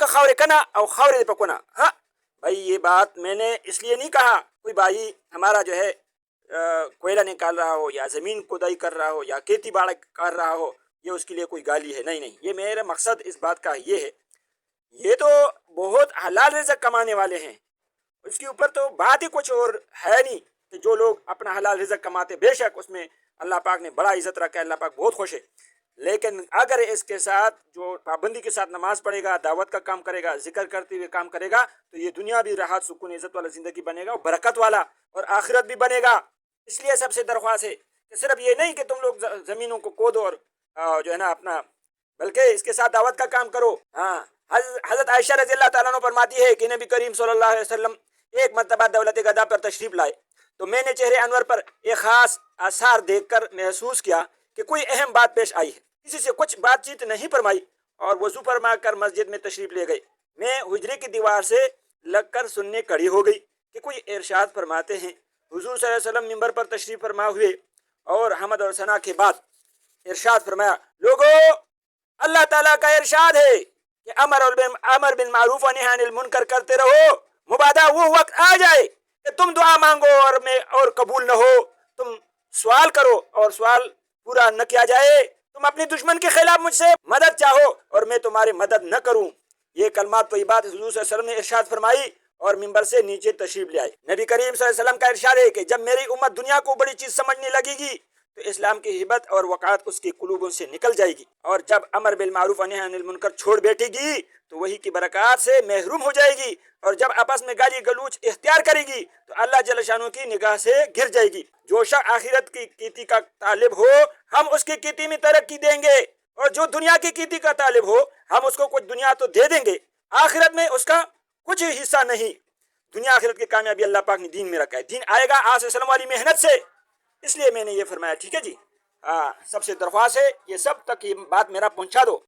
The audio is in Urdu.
کا خاورے کنا اور خاورے پکونا. ہاں بھائی یہ بات میں نے اس لیے نہیں کہا کوئی بھائی ہمارا جو ہے کوئلہ نکال رہا ہو یا زمین کھدائی کر رہا ہو یا کھیتی باڑی کر رہا ہو یہ اس کے لیے کوئی گالی ہے. نہیں نہیں، یہ میرا مقصد اس بات کا یہ ہے، یہ تو بہت حلال رزق کمانے والے ہیں، اس کے اوپر تو بات ہی کچھ اور ہے نہیں کہ جو لوگ اپنا حلال رزق کماتے. بے شک اس میں اللہ پاک نے بڑا عزت رکھا ہے، اللہ پاک بہت خوش ہے. لیکن اگر اس کے ساتھ جو پابندی کے ساتھ نماز پڑھے گا، دعوت کا کام کرے گا، ذکر کرتے ہوئے کام کرے گا تو یہ دنیا بھی راحت سکون عزت والا زندگی بنے گا اور برکت والا، اور آخرت بھی بنے گا. اس لیے سب سے درخواست ہے کہ صرف یہ نہیں کہ تم لوگ زمینوں کو کھودو اور جو ہے نا اپنا، بلکہ اس کے ساتھ دعوت کا کام کرو. ہاں حضرت عائشہ رضی اللہ تعالیٰ عنہ فرماتی ہے کہ نبی کریم صلی اللہ علیہ وسلم ایک مرتبہ دولت گدا پر تشریف لائے تو میں نے چہرے انور پر ایک خاص آثار دیکھ کر محسوس کیا کہ کوئی اہم بات پیش آئی ہے. کسی سے کچھ بات چیت نہیں فرمائی اور وضو فرما کر مسجد میں تشریف لے گئے. میں حجرے کی دیوار سے لگ کر سننے کڑی ہو گئی کہ کوئی ارشاد فرماتے ہیں. حضور صلی اللہ علیہ وسلم منبر پر تشریف فرما ہوئے اور حمد اور ثنا کے بعد ارشاد فرمایا، لوگو اللہ تعالیٰ کا ارشاد ہے کہ امر بالمعروف و نہی عن المنکر کرتے رہو، مبادا وہ وقت آ جائے کہ تم دعا مانگو اور قبول نہ ہو، تم سوال کرو اور سوال پورا نہ کیا جائے، تم اپنی دشمن کے خلاف مجھ سے مدد چاہو اور میں تمہاری مدد نہ کروں. یہ کلمات طیبات حضور صلی اللہ علیہ وسلم نے ارشاد فرمائی اور منبر سے نیچے تشریف لے آئے. نبی کریم صلی اللہ علیہ وسلم کا ارشاد ہے کہ جب میری امت دنیا کو بڑی چیز سمجھنے لگے گی تو اسلام کی ہیبت اور وقار اس کی قلوبوں سے نکل جائے گی، اور جب امر بالمعروف و نہی عن المنکر چھوڑ بیٹھے گی تو وہی کی برکات سے محروم ہو جائے گی، اور جب آپس میں گالی گلوچ اختیار کرے گی تو اللہ جل شانہ کی نگاہ سے گر جائے گی. جو شخص آخرت کی کیتی کا طالب ہو ہم اس کی کیتی میں ترقی دیں گے، اور جو دنیا کی کیتی کا طالب ہو ہم اس کو کچھ دنیا تو دے دیں گے، آخرت میں اس کا کچھ حصہ نہیں. دنیا آخرت کی کامیابی اللہ پاک نے دین میں رکھا ہے. دین آئے گا آج وسلم والی محنت سے، اس لیے میں نے یہ فرمایا. ٹھیک ہے جی، سب سے درخواست ہے یہ سب تک یہ بات میرا پہنچا دو.